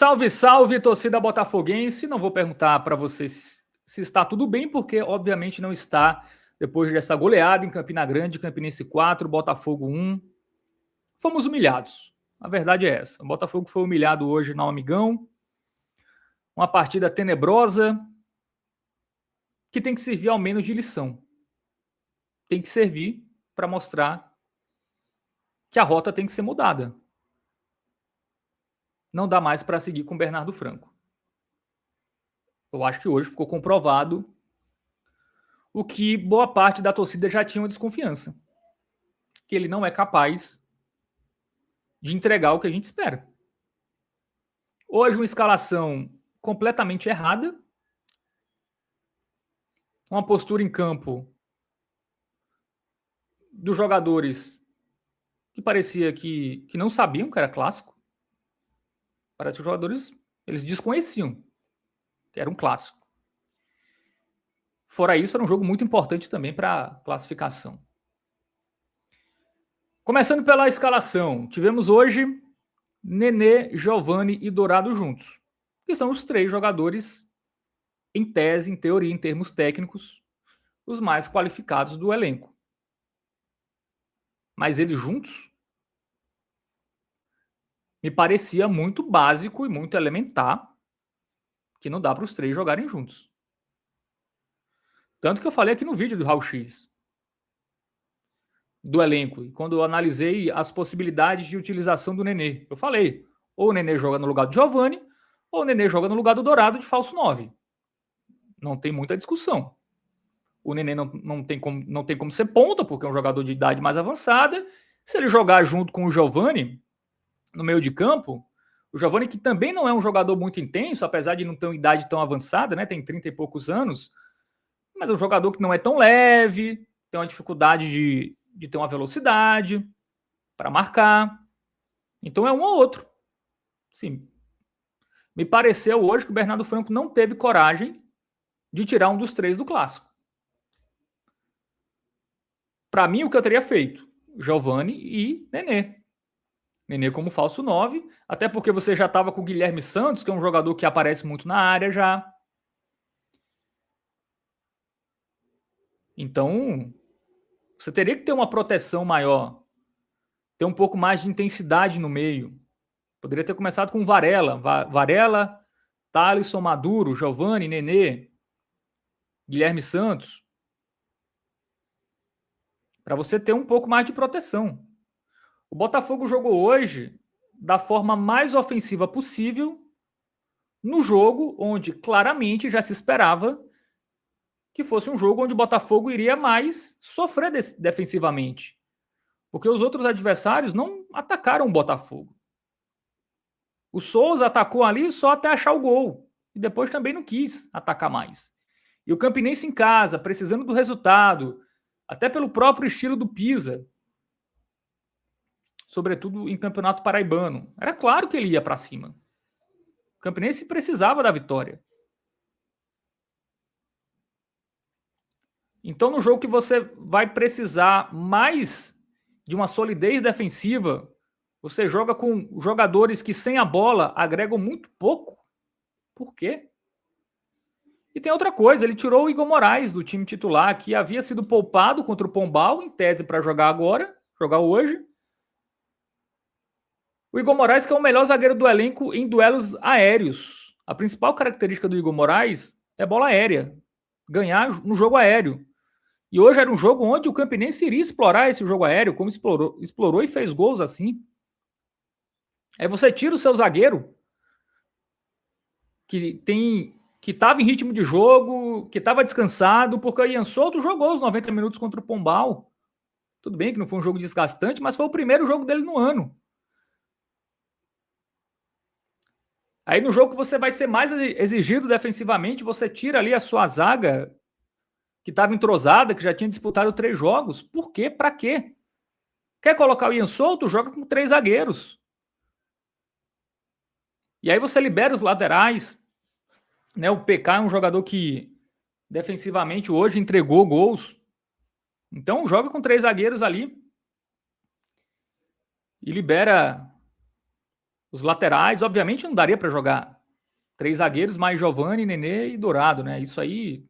Salve, salve, torcida botafoguense. Não vou perguntar para vocês se está tudo bem, porque obviamente não está depois dessa goleada em Campina Grande, Campinense 4, Botafogo 1. Fomos humilhados. A verdade é essa. O Botafogo foi humilhado hoje no Amigão. Uma partida tenebrosa que tem que servir ao menos de lição. Tem que servir para mostrar que a rota tem que ser mudada. Não dá mais para seguir com o Bernardo Franco. Eu acho que hoje ficou comprovado o que boa parte da torcida já tinha uma desconfiança. Que ele não é capaz de entregar o que a gente espera. Hoje uma escalação completamente errada. Uma postura em campo dos jogadores que parecia que não sabiam que era clássico. Parece que os jogadores eles desconheciam que era um clássico. Fora isso, era um jogo muito importante também para a classificação. Começando pela escalação, tivemos hoje Nenê, Giovani e Dourado juntos, que são os três jogadores, em tese, em teoria, em termos técnicos, os mais qualificados do elenco. Mas eles juntos me parecia muito básico e muito elementar que não dá para os três jogarem juntos. Tanto que eu falei aqui no vídeo do Raul X do elenco, e quando eu analisei as possibilidades de utilização do Nenê, eu falei, ou o Nenê joga no lugar do Giovani, ou o Nenê joga no lugar do Dourado de falso 9. Não tem muita discussão. O Nenê não tem como ser ponta, porque é um jogador de idade mais avançada. Se ele jogar junto com o Giovani no meio de campo, o Giovani, que também não é um jogador muito intenso, apesar de não ter uma idade tão avançada, né? Tem 30 e poucos anos, mas é um jogador que não é tão leve, tem uma dificuldade de ter uma velocidade para marcar. Então é um ou outro. Sim. Me pareceu hoje que o Bernardo Franco não teve coragem de tirar um dos três do clássico. Para mim, o que eu teria feito? Giovani e Nenê. Nenê como falso 9, até porque você já estava com o Guilherme Santos, que é um jogador que aparece muito na área já. Então, você teria que ter uma proteção maior, ter um pouco mais de intensidade no meio. Poderia ter começado com Varela, Thalisson, Maduro, Giovani, Nenê, Guilherme Santos, para você ter um pouco mais de proteção. O Botafogo jogou hoje da forma mais ofensiva possível, no jogo onde claramente já se esperava que fosse um jogo onde o Botafogo iria mais sofrer defensivamente. Porque os outros adversários não atacaram o Botafogo. O Souza atacou ali só até achar o gol. E depois também não quis atacar mais. E o Campinense em casa, precisando do resultado, até pelo próprio estilo do Pisa, sobretudo em Campeonato Paraibano. Era claro que ele ia para cima. O Campinense precisava da vitória. Então, no jogo que você vai precisar mais de uma solidez defensiva, você joga com jogadores que sem a bola agregam muito pouco. Por quê? E tem outra coisa, ele tirou o Igor Moraes do time titular, que havia sido poupado contra o Pombal, em tese para jogar agora, jogar hoje. O Igor Moraes, que é o melhor zagueiro do elenco em duelos aéreos. A principal característica do Igor Moraes é bola aérea, ganhar no jogo aéreo. E hoje era um jogo onde o Campinense iria explorar esse jogo aéreo, como explorou e fez gols assim. Aí você tira o seu zagueiro, que estava em ritmo de jogo, que estava descansado, porque o Ian Souto jogou os 90 minutos contra o Pombal. Tudo bem que não foi um jogo desgastante, mas foi o primeiro jogo dele no ano. Aí no jogo que você vai ser mais exigido defensivamente, você tira ali a sua zaga, que estava entrosada, que já tinha disputado 3 jogos. Por quê? Para quê? Quer colocar o Ian Souto? Joga com 3 zagueiros. E aí você libera os laterais. Né? O PK é um jogador que defensivamente hoje entregou gols. Então joga com 3 zagueiros ali. E libera Os laterais, obviamente, não daria para jogar 3 zagueiros mais Giovani, Nenê e Dourado, né? Isso aí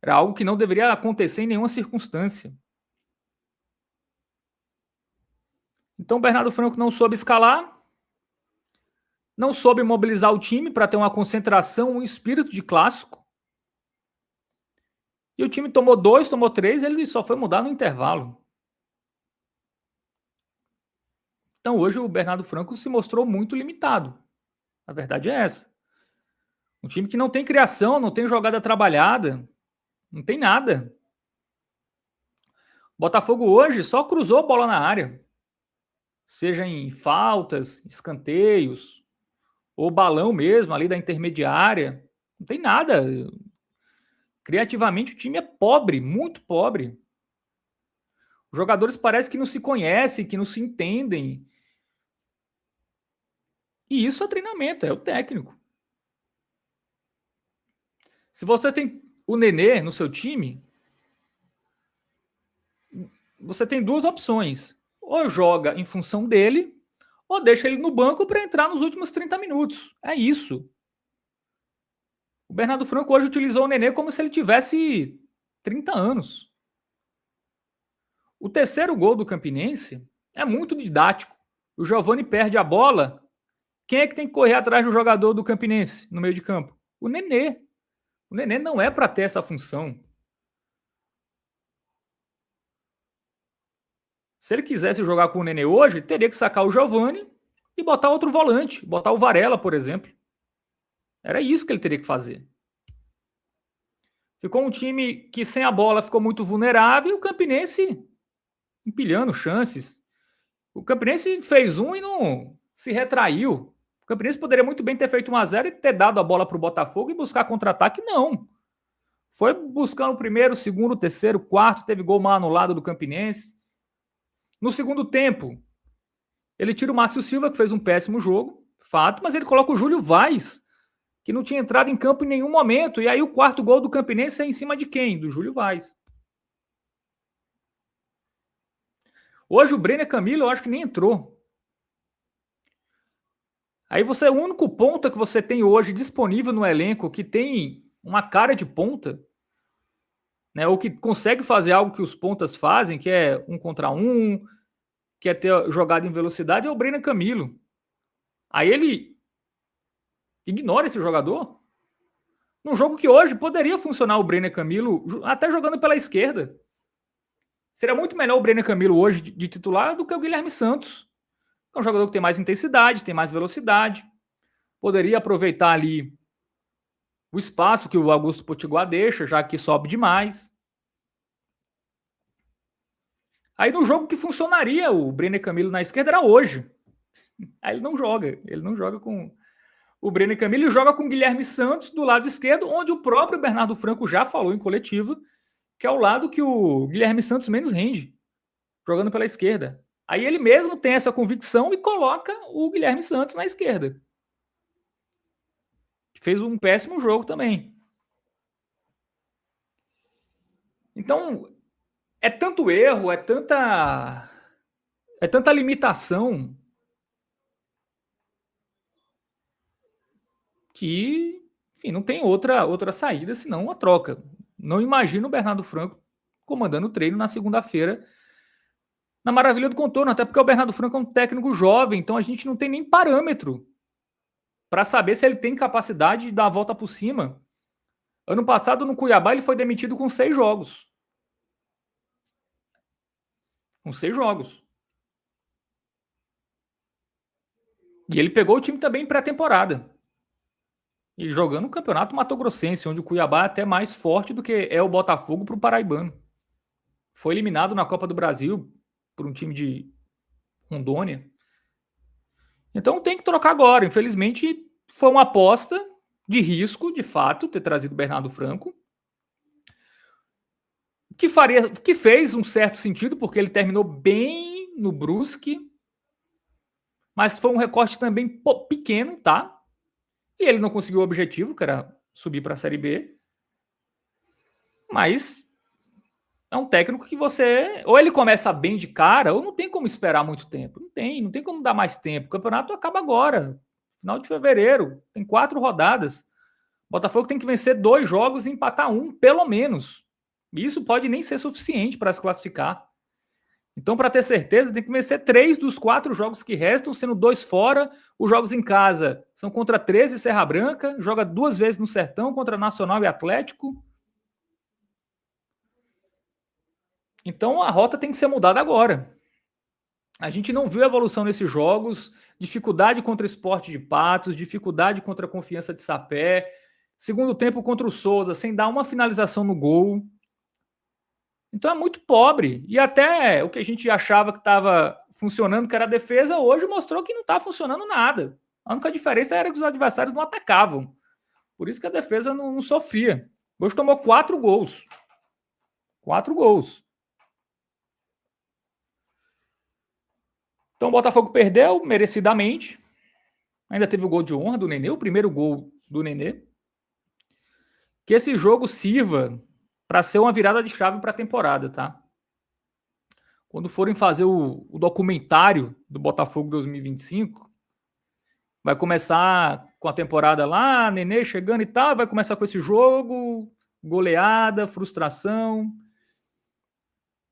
era algo que não deveria acontecer em nenhuma circunstância. Então o Bernardo Franco não soube escalar, não soube mobilizar o time para ter uma concentração, um espírito de clássico. E o time tomou 2, tomou 3, ele só foi mudar no intervalo. Então hoje o Bernardo Franco se mostrou muito limitado. A verdade é essa. Um time que não tem criação, não tem jogada trabalhada, não tem nada. O Botafogo hoje só cruzou a bola na área. Seja em faltas, escanteios, ou balão mesmo ali da intermediária. Não tem nada. Criativamente o time é pobre, muito pobre. Os jogadores parecem que não se conhecem, que não se entendem. E isso é treinamento, é o técnico. Se você tem o Nenê no seu time, você tem 2 opções. Ou joga em função dele, ou deixa ele no banco para entrar nos últimos 30 minutos. É isso. O Bernardo Franco hoje utilizou o Nenê como se ele tivesse 30 anos. O terceiro gol do Campinense é muito didático. O Giovani perde a bola. Quem é que tem que correr atrás do jogador do Campinense no meio de campo? O Nenê. O Nenê não é para ter essa função. Se ele quisesse jogar com o Nenê hoje, teria que sacar o Giovani e botar outro volante, botar o Varela, por exemplo. Era isso que ele teria que fazer. Ficou um time que sem a bola ficou muito vulnerável e o Campinense empilhando chances. O Campinense fez um e não se retraiu. O Campinense poderia muito bem ter feito 1-0 e ter dado a bola para o Botafogo e buscar contra-ataque. Não. Foi buscando o primeiro, segundo, terceiro, quarto, teve gol mal anulado do Campinense. No segundo tempo, ele tira o Márcio Silva, que fez um péssimo jogo, fato, mas ele coloca o Júlio Vaz, que não tinha entrado em campo em nenhum momento. E aí o quarto gol do Campinense é em cima de quem? Do Júlio Vaz. Hoje o Brenner Camilo eu acho que nem entrou. Aí você, o único ponta que você tem hoje disponível no elenco que tem uma cara de ponta, né, ou que consegue fazer algo que os pontas fazem, que é 1 contra 1, que é ter jogada em velocidade, é o Brenner Camilo. Aí ele ignora esse jogador. Num jogo que hoje poderia funcionar o Brenner Camilo, até jogando pela esquerda. Seria muito melhor o Brenner Camilo hoje de titular do que o Guilherme Santos. É um jogador que tem mais intensidade, tem mais velocidade. Poderia aproveitar ali o espaço que o Augusto Potiguar deixa, já que sobe demais. Aí no jogo que funcionaria o Brenner Camilo na esquerda era hoje. Aí ele não joga com o Brenner Camilo, ele joga com o Guilherme Santos do lado esquerdo, onde o próprio Bernardo Franco já falou em coletiva, que é o lado que o Guilherme Santos menos rende, jogando pela esquerda. Aí ele mesmo tem essa convicção e coloca o Guilherme Santos na esquerda. Que fez um péssimo jogo também. Então, é tanto erro, é tanta limitação que, enfim, não tem outra saída senão uma troca. Não imagino o Bernardo Franco comandando o treino na segunda-feira na Maravilha do Contorno, até porque o Bernardo Franco é um técnico jovem, então a gente não tem nem parâmetro para saber se ele tem capacidade de dar a volta por cima. Ano passado, no Cuiabá, ele foi demitido com 6 jogos. Com 6 jogos. E ele pegou o time também em pré-temporada. E jogando o campeonato mato-grossense, onde o Cuiabá é até mais forte do que é o Botafogo para o paraibano. Foi eliminado na Copa do Brasil por um time de Rondônia. Então tem que trocar agora. Infelizmente, foi uma aposta de risco, de fato, ter trazido o Bernardo Franco. Que fez um certo sentido, porque ele terminou bem no Brusque. Mas foi um recorte também pequeno, tá? E ele não conseguiu o objetivo, que era subir para a Série B. Mas é um técnico que você... Ou ele começa bem de cara, ou não tem como esperar muito tempo. Não tem como dar mais tempo. O campeonato acaba agora, final de fevereiro. Tem 4 rodadas. O Botafogo tem que vencer 2 jogos e empatar 1, pelo menos. E isso pode nem ser suficiente para se classificar. Então, para ter certeza, tem que vencer 3 dos 4 jogos que restam, sendo 2 fora. Os jogos em casa são contra 13 e Serra Branca. Joga 2 vezes no Sertão, contra Nacional e Atlético. Então, a rota tem que ser mudada agora. A gente não viu evolução nesses jogos. Dificuldade contra o Sport de Patos, dificuldade contra a Confiança de Sapé. Segundo tempo contra o Souza, sem dar uma finalização no gol. Então é muito pobre. E até o que a gente achava que estava funcionando, que era a defesa, hoje mostrou que não está funcionando nada. A única diferença era que os adversários não atacavam. Por isso que a defesa não sofria. Hoje tomou 4 gols. 4 gols. Então o Botafogo perdeu merecidamente. Ainda teve o gol de honra do Nenê, o primeiro gol do Nenê. Que esse jogo sirva para ser uma virada de chave para a temporada, tá? Quando forem fazer o documentário do Botafogo 2025, vai começar com a temporada lá, Nenê chegando e tal, vai começar com esse jogo, goleada, frustração,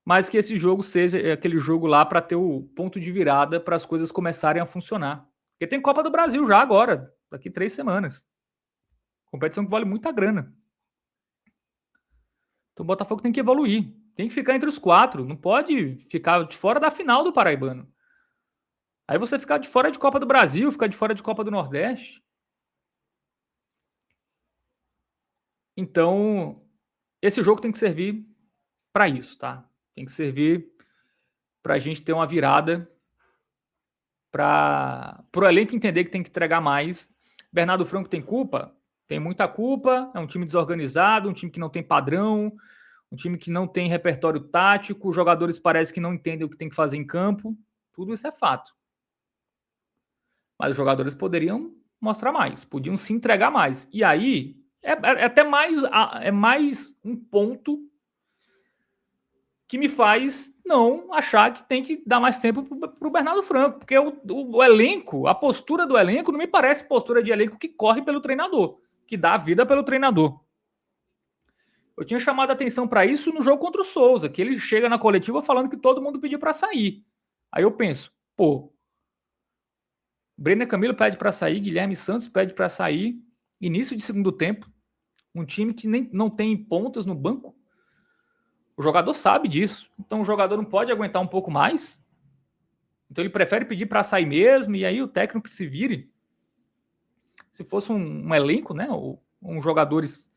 mas que esse jogo seja aquele jogo lá para ter o ponto de virada para as coisas começarem a funcionar. Porque tem Copa do Brasil já agora, daqui 3 semanas. Competição que vale muita grana. Então o Botafogo tem que evoluir. Tem que ficar entre os 4. Não pode ficar de fora da final do Paraibano. Aí você ficar de fora de Copa do Brasil, ficar de fora de Copa do Nordeste. Então, esse jogo tem que servir para isso, tá? Tem que servir para a gente ter uma virada, para o elenco entender que tem que entregar mais. Bernardo Franco tem culpa? Tem muita culpa. É um time desorganizado, um time que não tem padrão, um time que não tem repertório tático, os jogadores parece que não entendem o que tem que fazer em campo. Tudo isso é fato. Mas os jogadores poderiam mostrar mais, podiam se entregar mais. E aí é até mais um ponto que me faz não achar que tem que dar mais tempo para o Bernardo Franco, porque o elenco, a postura do elenco não me parece postura de elenco que corre pelo treinador, que dá a vida pelo treinador. Eu tinha chamado a atenção para isso no jogo contra o Souza, que ele chega na coletiva falando que todo mundo pediu para sair. Aí eu penso, pô, Brenner Camilo pede para sair, Guilherme Santos pede para sair, início de segundo tempo, um time que nem, não tem pontas no banco. O jogador sabe disso, então o jogador não pode aguentar um pouco mais. Então ele prefere pedir para sair mesmo, e aí o técnico que se vire. Se fosse um elenco, né, ou jogadores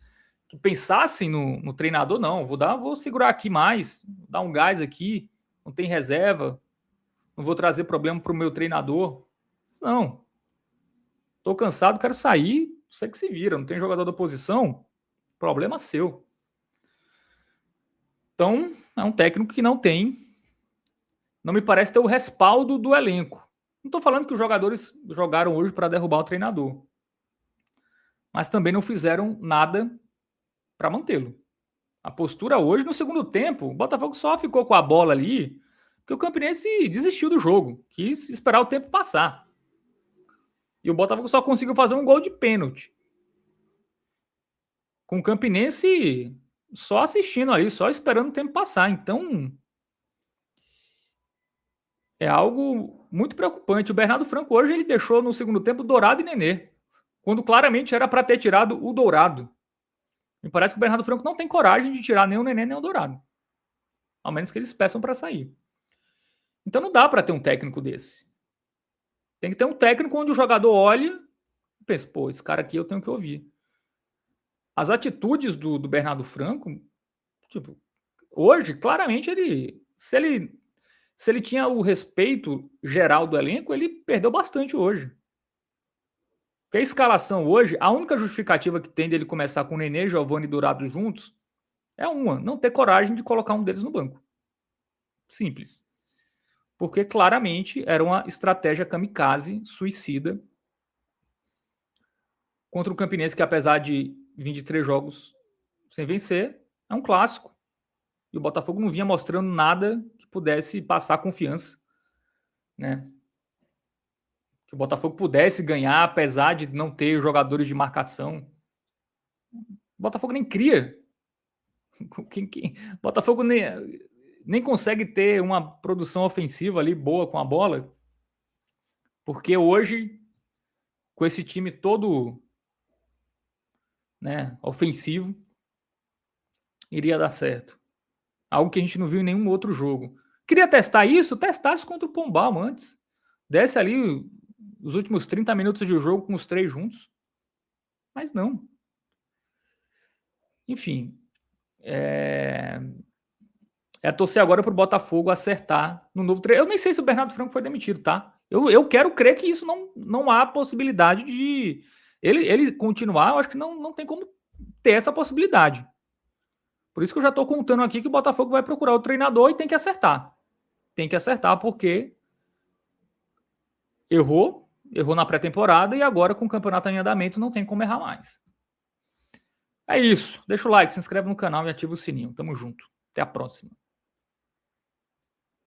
que pensassem no treinador, não, vou segurar aqui mais, dar um gás aqui, não tem reserva, não vou trazer problema para o meu treinador. Não. Estou cansado, quero sair, você que se vira, não tem jogador da oposição, problema seu. Então, é um técnico que não me parece ter o respaldo do elenco. Não estou falando que os jogadores jogaram hoje para derrubar o treinador, mas também não fizeram nada para mantê-lo. A postura hoje, no segundo tempo, o Botafogo só ficou com a bola ali porque o Campinense desistiu do jogo, quis esperar o tempo passar. E o Botafogo só conseguiu fazer um gol de pênalti. Com o Campinense só assistindo ali, só esperando o tempo passar. Então, é algo muito preocupante. O Bernardo Franco hoje ele deixou no segundo tempo Dourado e Nenê, quando claramente era para ter tirado o Dourado. Me parece que o Bernardo Franco não tem coragem de tirar nem o Nenê nem o Dourado. Ao menos que eles peçam para sair. Então não dá para ter um técnico desse. Tem que ter um técnico onde o jogador olha e pensa, pô, esse cara aqui eu tenho que ouvir. As atitudes do Bernardo Franco, tipo, hoje, claramente, se ele tinha o respeito geral do elenco, ele perdeu bastante hoje. Porque a escalação hoje, a única justificativa que tem dele começar com o Nenê, Giovani e Dourado juntos é uma, não ter coragem de colocar um deles no banco. Simples. Porque claramente era uma estratégia kamikaze, suicida, contra o Campinense, que apesar de 23 jogos sem vencer, é um clássico. E o Botafogo não vinha mostrando nada que pudesse passar confiança, né? Que o Botafogo pudesse ganhar, apesar de não ter jogadores de marcação. O Botafogo nem cria. O Botafogo nem consegue ter uma produção ofensiva ali boa com a bola. Porque hoje, com esse time todo, né, ofensivo, iria dar certo. Algo que a gente não viu em nenhum outro jogo. Queria testar isso? Testasse contra o Pombal antes. Desce ali os últimos 30 minutos de jogo com os três juntos. Mas não. Enfim. É torcer agora para o Botafogo acertar no novo treino. Eu nem sei se o Bernardo Franco foi demitido, tá? Eu quero crer que isso não há possibilidade de ele continuar. Eu acho que não tem como ter essa possibilidade. Por isso que eu já estou contando aqui que o Botafogo vai procurar o treinador e tem que acertar. Tem que acertar porque errou na pré-temporada e agora com o campeonato em andamento não tem como errar mais. É isso. Deixa o like, se inscreve no canal e ativa o sininho. Tamo junto. Até a próxima.